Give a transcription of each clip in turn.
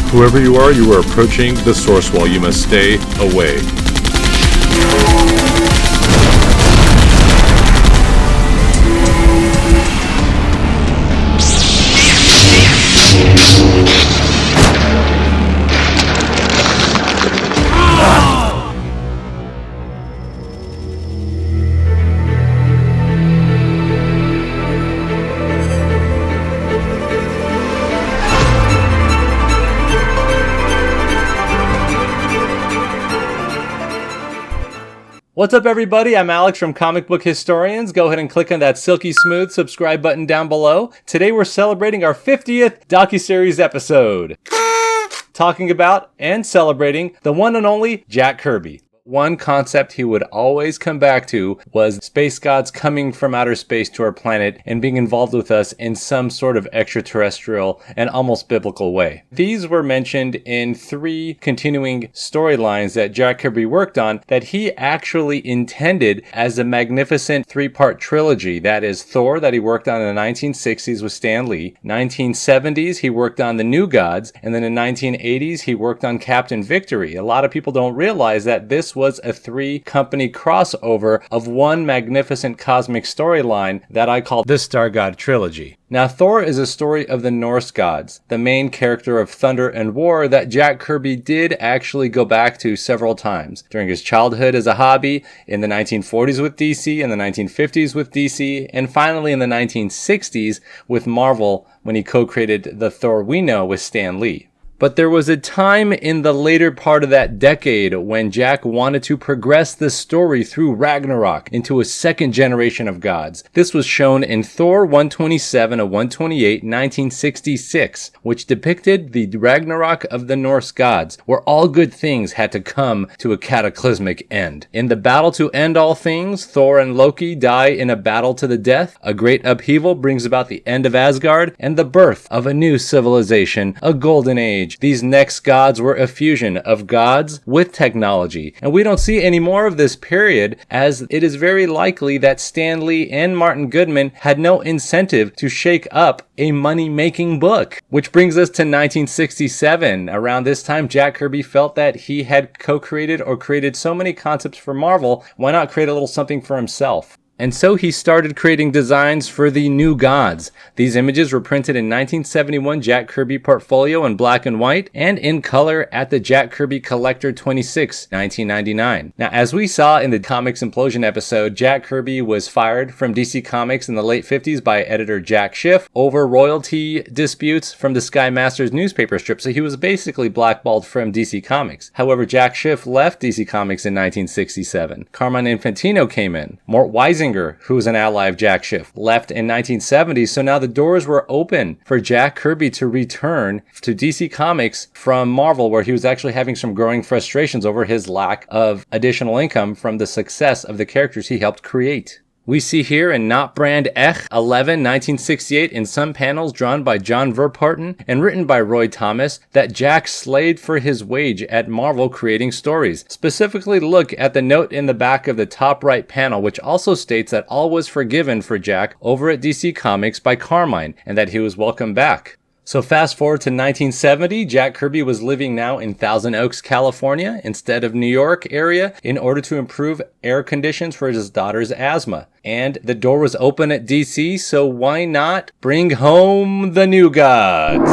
Whoever you are approaching the source wall. You must stay away. What's up, everybody? I'm Alex from Comic Book Historians. Go ahead and click on that silky smooth subscribe button down below. Today we're celebrating our 50th Docuseries episode, talking about and celebrating the one and only Jack Kirby. One concept he would always come back to was space gods coming from outer space to our planet and being involved with us in some sort of extraterrestrial and almost biblical way. These were mentioned in 3 continuing storylines that Jack Kirby worked on that he actually intended as a magnificent 3-part trilogy. That is Thor, that he worked on in the 1960s with Stan Lee. 1970s, he worked on the New Gods. And then in 1980s, he worked on Captain Victory. A lot of people don't realize that this was a 3-company crossover of one magnificent cosmic storyline that I call the Star God Trilogy. Now, Thor is a story of the Norse gods, the main character of thunder and war that Jack Kirby did actually go back to several times during his childhood as a hobby, in the 1940s with DC, in the 1950s with DC, and finally in the 1960s with Marvel when he co-created the Thor we know with Stan Lee. But there was a time in the later part of that decade when Jack wanted to progress the story through Ragnarok into a second generation of gods. This was shown in Thor 127 of 128, 1966, which depicted the Ragnarok of the Norse gods, where all good things had to come to a cataclysmic end. In the battle to end all things, Thor and Loki die in a battle to the death. A great upheaval brings about the end of Asgard and the birth of a new civilization, a golden age. These next gods were a fusion of gods with technology. And we don't see any more of this period, as it is very likely that Stan Lee and Martin Goodman had no incentive to shake up a money-making book. Which brings us to 1967. Around this time, Jack Kirby felt that he had co-created or created so many concepts for Marvel, why not create a little something for himself? And so he started creating designs for the New Gods. These images were printed in 1971 Jack Kirby portfolio in black and white and in color at the Jack Kirby Collector 26, 1999. Now, as we saw in the Comics Implosion episode, Jack Kirby was fired from DC Comics in the late 50s by editor Jack Schiff over royalty disputes from the Sky Masters newspaper strip, so he was basically blackballed from DC Comics. However, Jack Schiff left DC Comics in 1967. Carmine Infantino came in. Mort Weisinger, who was an ally of Jack Schiff, left in 1970, so now the doors were open for Jack Kirby to return to DC Comics from Marvel, where he was actually having some growing frustrations over his lack of additional income from the success of the characters he helped create. We see here in Notbrand Ech 11, 1968, in some panels drawn by John Verparten and written by Roy Thomas, that Jack slaved for his wage at Marvel creating stories. Specifically, look at the note in the back of the top right panel, which also states that all was forgiven for Jack over at DC Comics by Carmine, and that he was welcome back. So fast forward to 1970, Jack Kirby was living now in Thousand Oaks, California, instead of New York area, in order to improve air conditions for his daughter's asthma. And the door was open at DC, so why not bring home the New Gods?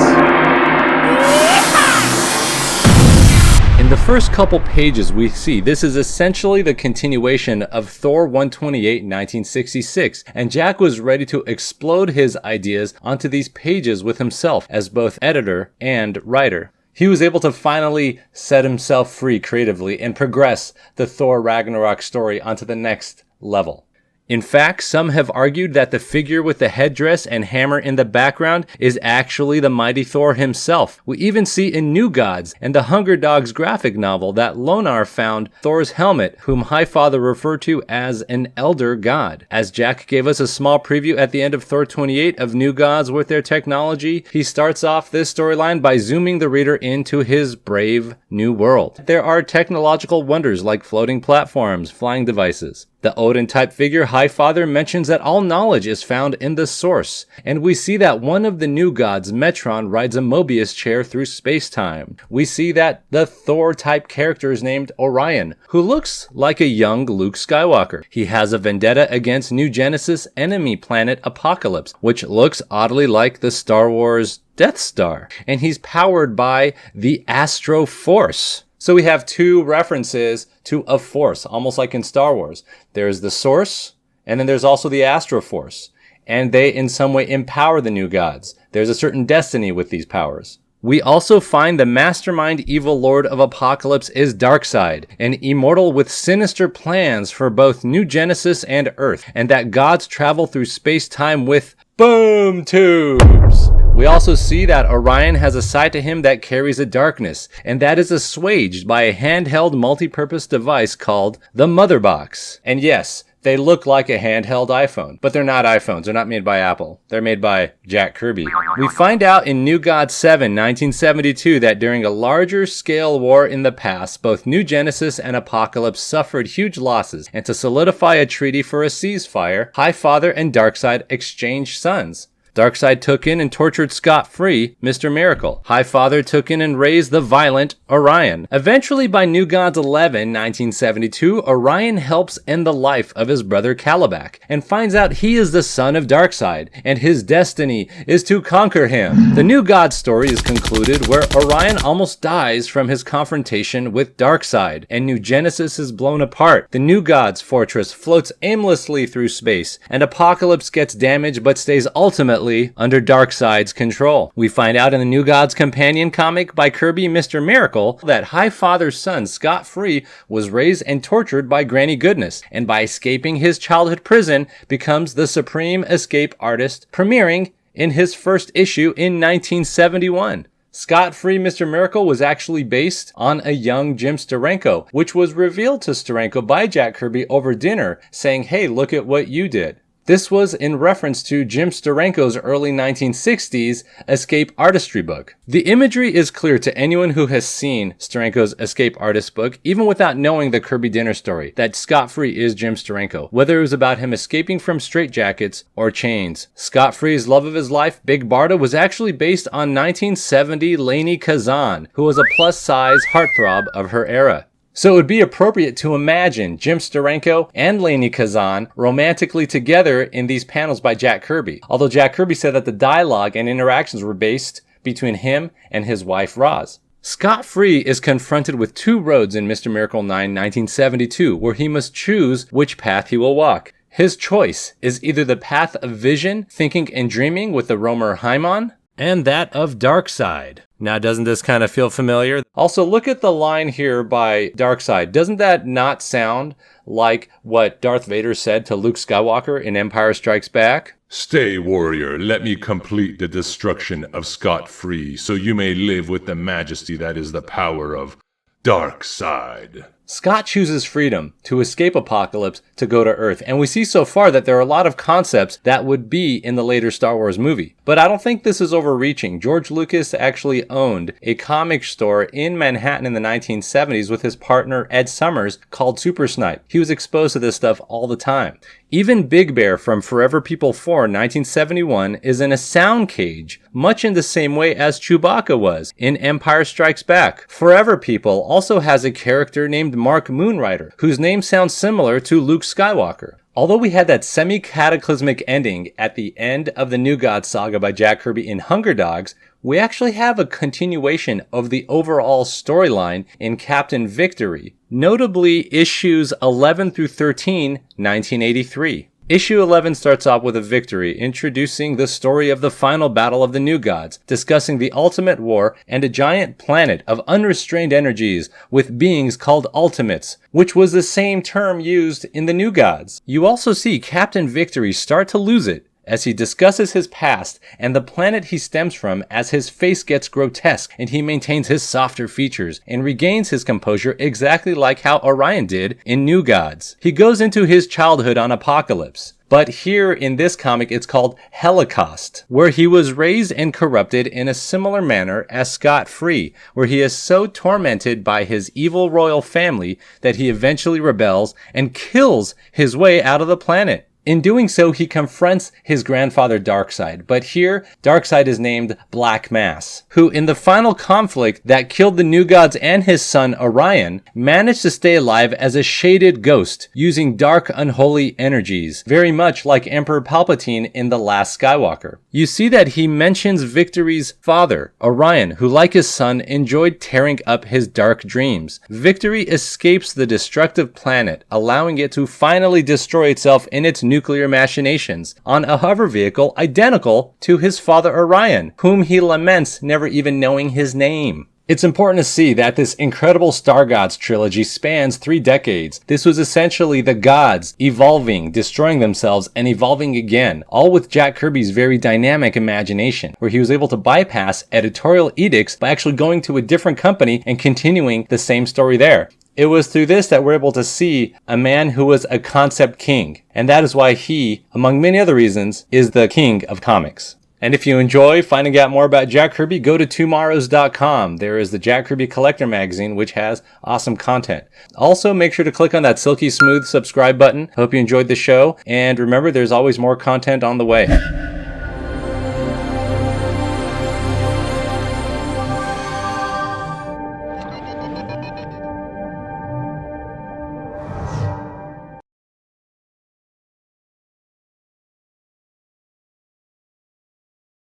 In the first couple pages we see this is essentially the continuation of Thor 128 in 1966, and Jack was ready to explode his ideas onto these pages with himself as both editor and writer. He was able to finally set himself free creatively and progress the Thor Ragnarok story onto the next level. In fact, some have argued that the figure with the headdress and hammer in the background is actually the mighty Thor himself. We even see in New Gods and the Hunger Dogs graphic novel that Lonar found Thor's helmet, whom Highfather referred to as an elder god. As Jack gave us a small preview at the end of Thor 28 of New Gods with their technology, he starts off this storyline by zooming the reader into his brave new world. There are technological wonders like floating platforms, flying devices. The Odin-type figure Highfather mentions that all knowledge is found in the source, and we see that one of the New Gods, Metron, rides a Mobius chair through space-time. We see that the Thor-type character is named Orion, who looks like a young Luke Skywalker. He has a vendetta against New Genesis enemy planet Apocalypse, which looks oddly like the Star Wars Death Star, and he's powered by the Astro Force. So we have two references to a force, almost like in Star Wars. There's the source, and then there's also the Astro Force. And they in some way empower the New Gods. There's a certain destiny with these powers. We also find the mastermind evil lord of Apocalypse is Darkseid, an immortal with sinister plans for both New Genesis and Earth, and that gods travel through space-time with boom tubes. We also see that Orion has a side to him that carries a darkness, and that is assuaged by a handheld multi-purpose device called the Mother Box. And yes, they look like a handheld iPhone, but they're not iPhones. They're not made by Apple. They're made by Jack Kirby. We find out in New Gods 7, 1972, that during a larger scale war in the past, both New Genesis and Apocalypse suffered huge losses, and to solidify a treaty for a ceasefire, Highfather and Darkseid exchanged sons. Darkseid took in and tortured scot-free Mr. Miracle. Highfather took in and raised the violent Orion. Eventually, by New Gods 11, 1972, Orion helps end the life of his brother Calabac and finds out he is the son of Darkseid, and his destiny is to conquer him. The New Gods story is concluded where Orion almost dies from his confrontation with Darkseid, and New Genesis is blown apart. The New Gods fortress floats aimlessly through space, and Apocalypse gets damaged but stays ultimately under Darkseid's control. We find out in the New Gods companion comic by Kirby, Mr. Miracle, that Highfather's son, scot-free, was raised and tortured by Granny Goodness, and by escaping his childhood prison, becomes the supreme escape artist, premiering in his first issue in 1971. Scot-free Mr. Miracle was actually based on a young Jim Steranko, which was revealed to Steranko by Jack Kirby over dinner, saying, "Hey, look at what you did." This was in reference to Jim Steranko's early 1960s escape artistry book. The imagery is clear to anyone who has seen Steranko's escape artist book, even without knowing the Kirby dinner story, that Scot-Free is Jim Steranko, whether it was about him escaping from straitjackets or chains. Scot-Free's love of his life, Big Barda, was actually based on 1970 Lainie Kazan, who was a plus-size heartthrob of her era. So it would be appropriate to imagine Jim Steranko and Lainie Kazan romantically together in these panels by Jack Kirby, although Jack Kirby said that the dialogue and interactions were based between him and his wife Roz. Scot-Free is confronted with two roads in Mr. Miracle 9, 1972, where he must choose which path he will walk. His choice is either the path of vision, thinking and dreaming with the roamer Haimon, and that of Darkseid. Now, doesn't this kind of feel familiar? Also, look at the line here by Darkseid. Doesn't that not sound like what Darth Vader said to Luke Skywalker in Empire Strikes Back? Stay, warrior, let me complete the destruction of Scot-Free, so you may live with the majesty that is the power of Darkseid. Scott chooses freedom to escape Apocalypse to go to Earth, and we see so far that there are a lot of concepts that would be in the later Star Wars movie. But I don't think this is overreaching. George Lucas actually owned a comic store in Manhattan in the 1970s with his partner Ed Summers called Super Snipe. He was exposed to this stuff all the time. Even Big Bear from Forever People 4 in 1971 is in a sound cage, much in the same way as Chewbacca was in Empire Strikes Back. Forever People also has a character named Mark Moonrider, whose name sounds similar to Luke Skywalker. Although we had that semi-cataclysmic ending at the end of the New Gods saga by Jack Kirby in Hunger Dogs, we actually have a continuation of the overall storyline in Captain Victory, notably issues 11 through 13, 1983. Issue 11 starts off with a victory, introducing the story of the final battle of the New Gods, discussing the ultimate war and a giant planet of unrestrained energies with beings called Ultimates, which was the same term used in the New Gods. You also see Captain Victory start to lose it as he discusses his past and the planet he stems from, as his face gets grotesque and he maintains his softer features and regains his composure exactly like how Orion did in New Gods. He goes into his childhood on Apocalypse, but here in this comic it's called Holocaust, where he was raised and corrupted in a similar manner as Scott Free, where he is so tormented by his evil royal family that he eventually rebels and kills his way out of the planet. In doing so, he confronts his grandfather Darkseid, but here, Darkseid is named Black Mass, who in the final conflict that killed the New Gods and his son Orion, managed to stay alive as a shaded ghost, using dark unholy energies, very much like Emperor Palpatine in The Last Skywalker. You see that he mentions Victory's father, Orion, who like his son enjoyed tearing up his dark dreams. Victory escapes the destructive planet, allowing it to finally destroy itself in its nuclear machinations on a hover vehicle identical to his father Orion, whom he laments never even knowing his name. It's important to see that this incredible Star Gods trilogy spans 3 decades. This was essentially the gods evolving, destroying themselves, and evolving again, all with Jack Kirby's very dynamic imagination, where he was able to bypass editorial edicts by actually going to a different company and continuing the same story there. It was through this that we're able to see a man who was a concept king, and that is why he, among many other reasons, is the king of comics. And if you enjoy finding out more about Jack Kirby, go to tomorrows.com. There is the Jack Kirby Collector magazine, which has awesome content. Also, make sure to click on that silky smooth subscribe button. Hope you enjoyed the show, and remember, there's always more content on the way.